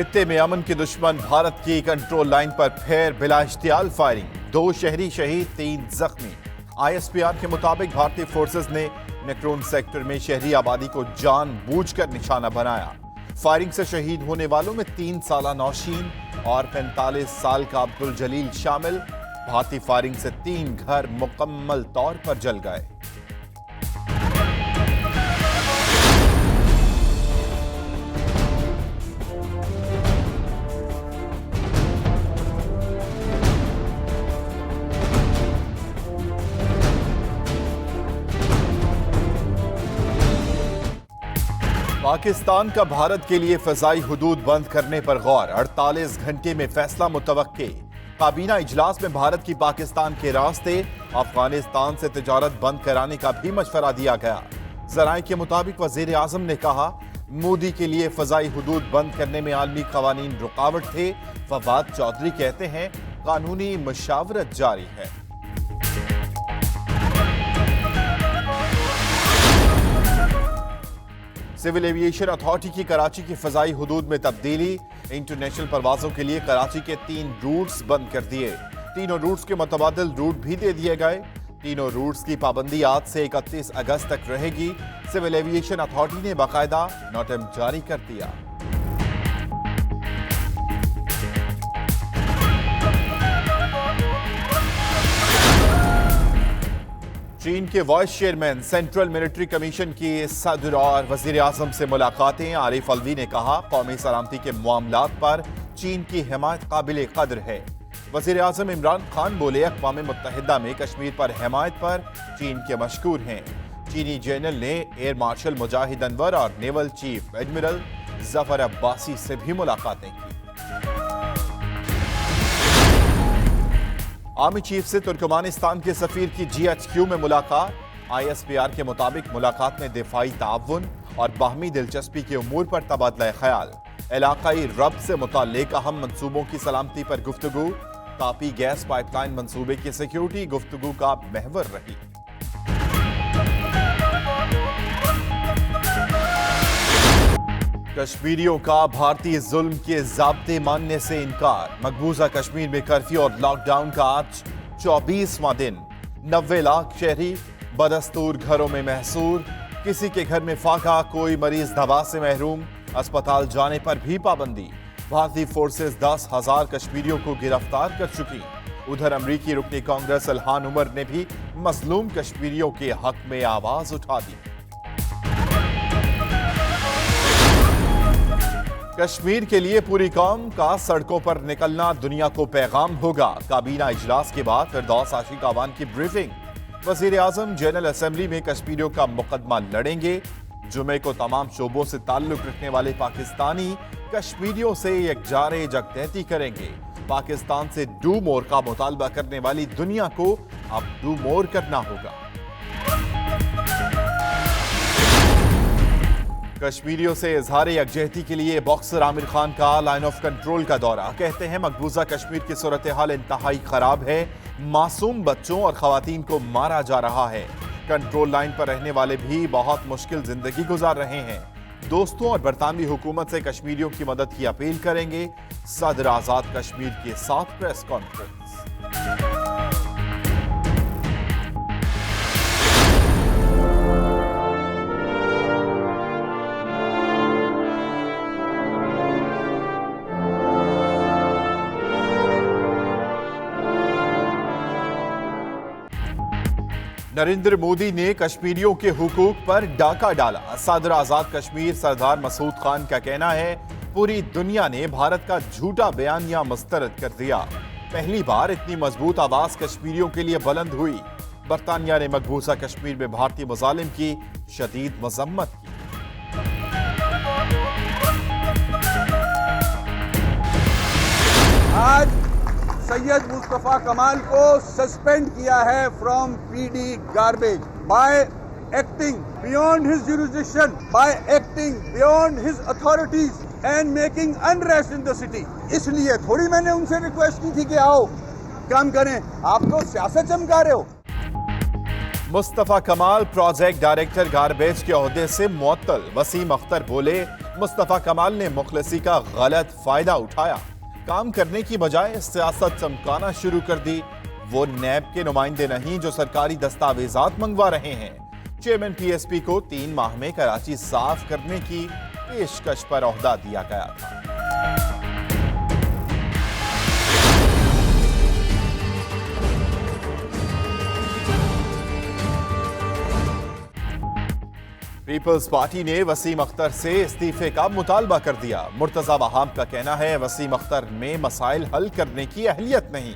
खित्ते में अमन के दुश्मन भारत की कंट्रोल लाइन पर फिर बिला इश्तियाल फायरिंग, 2 शहरी शहीद 3 जख्मी। आईएसपीआर के मुताबिक भारतीय फोर्सेस ने नकरून सेक्टर में शहरी आबादी को जानबूझकर निशाना बनाया। फायरिंग से शहीद होने वालों में 3 साला नौशीन और 45 साल का अब्दुल जलील शामिल। भारतीय फायरिंग से 3 घर मुकम्मल तौर पर जल गए। पाकिस्तान का भारत के लिए फजाई हुदूद बंद करने पर गौर, 48 घंटे में फैसला मुतवक्के। काबीना इजलास में भारत की पाकिस्तान के रास्ते अफगानिस्तान से तिजारत बंद कराने का भी मशवरा दिया गया। जराए के मुताबिक वजीर आजम ने कहा, मोदी के लिए फजाई हुदूद बंद करने में आलमी कवानीन रुकावट थे। फवाद चौधरी कहते हैं, कानूनी मशावरत जारी है। सिविल एविएशन अथॉरिटी की कराची की फजाई हुदूद में तब्दीली, इंटरनेशनल परवाजों के लिए कराची के 3 रूट्स बंद कर दिए। तीनों रूट्स के मुतबादिल रूट भी दे दिए गए। तीनों रूट्स की पाबंदी आज से 31 अगस्त तक रहेगी। सिविल एविएशन अथॉरिटी ने बाकायदा नोटिस जारी कर दिया। चीन के vice chairman central military commission की सदर और वजीर आजम से मुलाकातें। आरिफ अलवी ने कहा, कौमी सलामती के मामलात पर चीन की हिमायत काबिल कदर है। वजीर आजम इमरान खान बोले, अक़वाम मुत्तहिदा में कश्मीर पर हिमायत पर चीन के मशकूर हैं। चीनी जनरल ने एयर मार्शल मुजाहिद अनवर और naval chief admiral Zafar Abbasi से भी मुलाकातें की। आर्मी चीफ से तुर्कमानिस्तान के सफीर की GHQ में मुलाकात। आईएसपीआर के मुताबिक मुलाकात में दिफाई ताउन और बाहमी दिलचस्पी के उमूर पर तबादला ख्याल, इलाकाई रब्त से मुताल्लिक अहम मंसूबों की सलामती पर गुफ्तगू। तापी गैस पाइपलाइन मंसूबे की सिक्योरिटी गुफ्तगू का महवर रही। कश्मीरियों का भारतीय जुल्म के ज़ाब्ते मानने से इनकार। मकबूजा कश्मीर में कर्फ्यू और लॉकडाउन का आज 24वां दिन। 90 लाख शहरी बदस्तूर घरों में महसूर। किसी के घर में फाका, कोई मरीज दवा से महरूम। अस्पताल जाने पर भी पाबंदी। भारतीय फोर्सेस 10,000 कश्मीरियों को गिरफ्तार कर चुकी। उधर अमरीकी रुकने कांग्रेस इल्हान उमर ने भी मजलूम कश्मीरियों के हक में आवाज उठा दी। कश्मीर के लिए पूरी कौम का सड़कों पर निकलना दुनिया को पैगाम होगा। काबीना इजलास के बाद फिरदौस आशिक आवान की ब्रीफिंग। वजीर आजम जनरल असेंबली में कश्मीरियों का मुकदमा लड़ेंगे। जुमे को तमाम शोबों से ताल्लुक रखने वाले पाकिस्तानी कश्मीरियों से यकजारे यकजहती करेंगे। पाकिस्तान से डू मोर का मुतालबा करने वाली दुनिया को अब डू मोर करना होगा। कश्मीरियों से इजहार यकजहती के लिए बॉक्सर आमिर खान का लाइन ऑफ कंट्रोल का दौरा। कहते हैं, मकबूजा कश्मीर की सूरत हाल इंतहाई खराब है। मासूम बच्चों और खवातीन को मारा जा रहा है। कंट्रोल लाइन पर रहने वाले भी बहुत मुश्किल जिंदगी गुजार रहे हैं। दोस्तों और बरतानवी हुकूमत से कश्मीरियों की मदद की अपील करेंगे। सदर आजाद कश्मीर के साथ प्रेस कॉन्फ्रेंस। नरेंद्र मोदी ने कश्मीरियों के हुकूक पर डाका डाला। सदर आजाद कश्मीर सरदार मसूद खान का कहना है, पूरी दुनिया ने भारत का झूठा बयानिया मुस्तरद कर दिया। पहली बार इतनी मजबूत आवाज कश्मीरियों के लिए बुलंद हुई। बरतानिया ने मकबूजा कश्मीर में भारतीय मुजालिम की शदीद मजम्मत की। आज सैयद मुस्तफा कमाल को सस्पेंड किया है from PD garbage bye acting beyond his jurisdiction, bye acting beyond his authorities and making unrest in the city. इसलिए थोड़ी मैंने उनसे रिक्वेस्ट की थी कि आओ काम करें, आप तो सियासत चमका रहे हो। मुस्तफा कमाल प्रोजेक्ट डायरेक्टर गार्बेज के ओहदे से मुअत्तल। वसीम अख्तर बोले, मुस्तफा कमाल ने मुखलिसी का गलत फायदा उठाया, काम करने की बजाय सियासत चमकाना शुरू कर दी। वो नैब के नुमाइंदे नहीं जो सरकारी दस्तावेजात मंगवा रहे हैं। चेयरमैन पीएसपी को 3 माह में कराची साफ करने की पेशकश पर ओहदा दिया गया था। पीपल्स पार्टी ने वसीम अख्तर से इस्तीफे का मुतालबा कर दिया। मुर्तजा वहाब का कहना है वसीम अख्तर में मसाइल हल करने की अहलियत नहीं।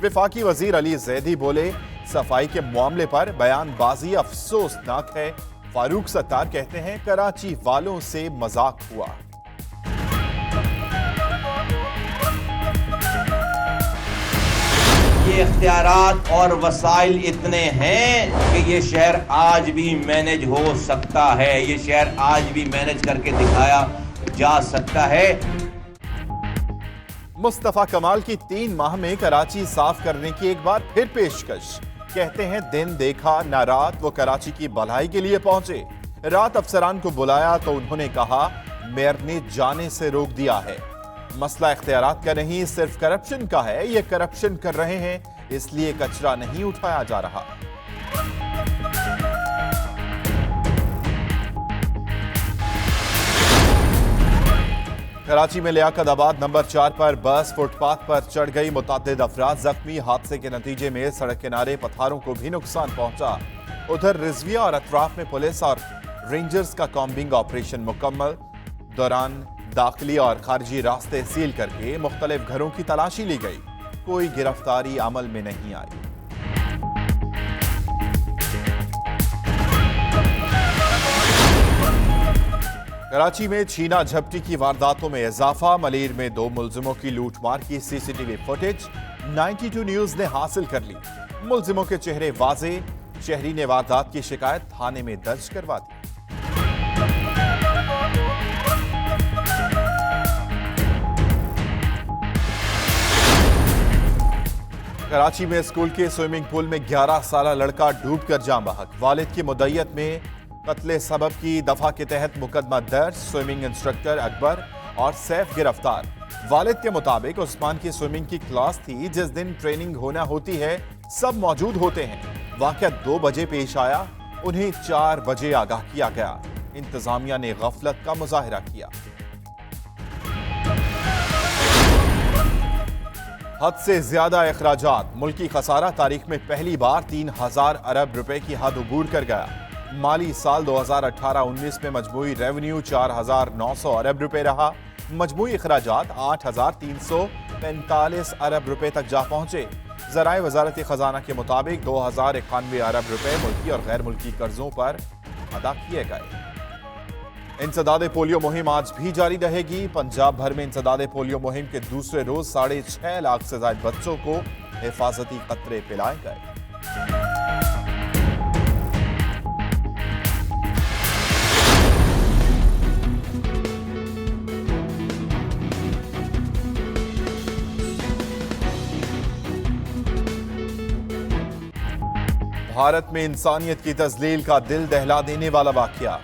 वफाकी वजीर अली जैदी बोले सफाई के मामले पर बयानबाजी अफसोसनाक है। फारूक सत्तार कहते हैं कराची वालों से मजाक हुआ। ये इख्तियारात और वसाइल इतने हैं कि ये शहर आज भी मैनेज हो सकता है, ये शहर आज भी मैनेज करके दिखाया जा सकता है। मुस्तफा कमाल की 3 माह में कराची साफ करने की एक बार फिर पेशकश। कहते हैं दिन देखा ना रात, वो कराची की भलाई के लिए पहुंचे। रात अफसरान को बुलाया तो उन्होंने कहा मेयर ने जाने से रोक दिया है। मसला इख्तियारात का नहीं सिर्फ करप्शन का है। ये करप्शन कर रहे हैं इसलिए कचरा नहीं उठाया जा रहा। कराची में लियाकताबाद नंबर 4 पर बस फुटपाथ पर चढ़ गई, मुतअद्दिद अफराद जख्मी। हादसे के नतीजे में सड़क किनारे पत्थरों को भी नुकसान पहुंचा। उधर रिजविया और अतराफ में पुलिस और रेंजर्स का कॉम्बिंग ऑपरेशन मुकम्मल। दौरान दाखिली और खारजी रास्ते सील करके मुख्तलिफ घरों की तलाशी ली गई। कोई गिरफ्तारी अमल में नहीं आई। कराची में छीना झपटी की वारदातों में इजाफा। मलीर में 2 मुलजिमों की लूटमार की सीसीटीवी फुटेज 92 न्यूज ने हासिल कर ली। मुलजिमों के चेहरे वाजे। शहरी ने वारदात की शिकायत थाने में दर्ज करवा दी। कराची में स्कूल के स्विमिंग पूल में 11 साला लड़का डूबकर जान बहक। वालिद की मुद्दयत में कत्ले सबब की दफा के तहत मुकदमा दर्ज। स्विमिंग इंस्ट्रक्टर अकबर और सैफ गिरफ्तार। वालिद के मुताबिक उस्मान की स्विमिंग की क्लास थी जिस दिन ट्रेनिंग होना होती है, सब मौजूद होते हैं। वाकया 2 बजे पेश आया, उन्हें 4 बजे आगाह किया गया। इंतजामिया ने गफलत का मुजाहिरा किया। हद से ज्यादा अखराजात। मुल्की खसारा तारीख में पहली बार 3000 अरब रुपए की हद उबूर कर गया। माली साल 2018-19 में मजमूई रेवेन्यू 4900 अरब रुपए रहा। मजमूई अखराजात 8345 अरब रुपए तक जा पहुंचे। ज़राए वजारत खजाना के मुताबिक 2091 अरब रुपए मुल्की और गैर मुल्की कर्जों पर अदा किए गए। इंसदादे पोलियो मुहिम आज भी जारी रहेगी। पंजाब भर में इंसदादे पोलियो मुहिम के दूसरे रोज 6.5 लाख से ज्यादा बच्चों को हिफाजती कतरे पिलाए गए। भारत में इंसानियत की तजलील का दिल दहला देने वाला वाकया।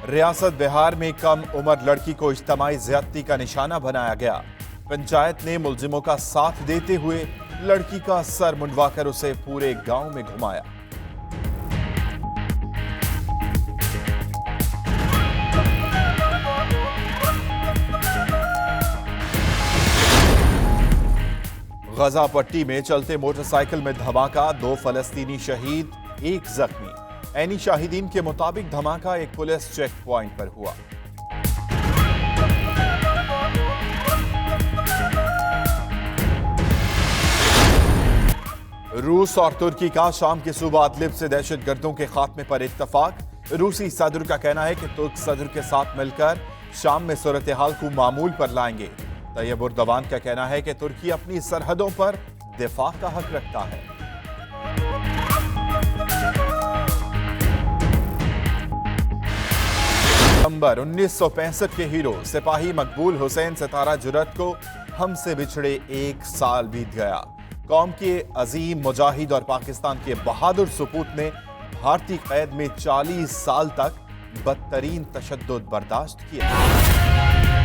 रियासत बिहार में कम उम्र लड़की को इज्तिमाई ज्यादती का निशाना बनाया गया। पंचायत ने मुलजिमों का साथ देते हुए लड़की का सर मुंडवाकर उसे पूरे गांव में घुमाया। गजा पट्टी में चलते मोटरसाइकिल में धमाका, 2 फलस्तीनी शहीद, 1 जख्मी। ऐनी शाहिदीन के मुताबिक धमाका एक पुलिस चेक पॉइंट पर हुआ। रूस और तुर्की का शाम के सूबा इदलिब से दहशतगर्दों के खात्मे पर इत्तफाक। रूसी सदर का कहना है कि तुर्क सदर के साथ मिलकर शाम में सूरत हाल को मामूल पर लाएंगे। तैयब उर्दवान का कहना है कि तुर्की अपनी सरहदों पर दिफा का हक रखता है। नवंबर 1965 के हीरो सिपाही मकबूल हुसैन सितारा जुरत को हमसे बिछड़े 1 साल बीत गया। कौम के अजीम मुजाहिद और पाकिस्तान के बहादुर सपूत ने भारतीय कैद में 40 साल तक बदतरीन तशद्दुद बर्दाश्त किया।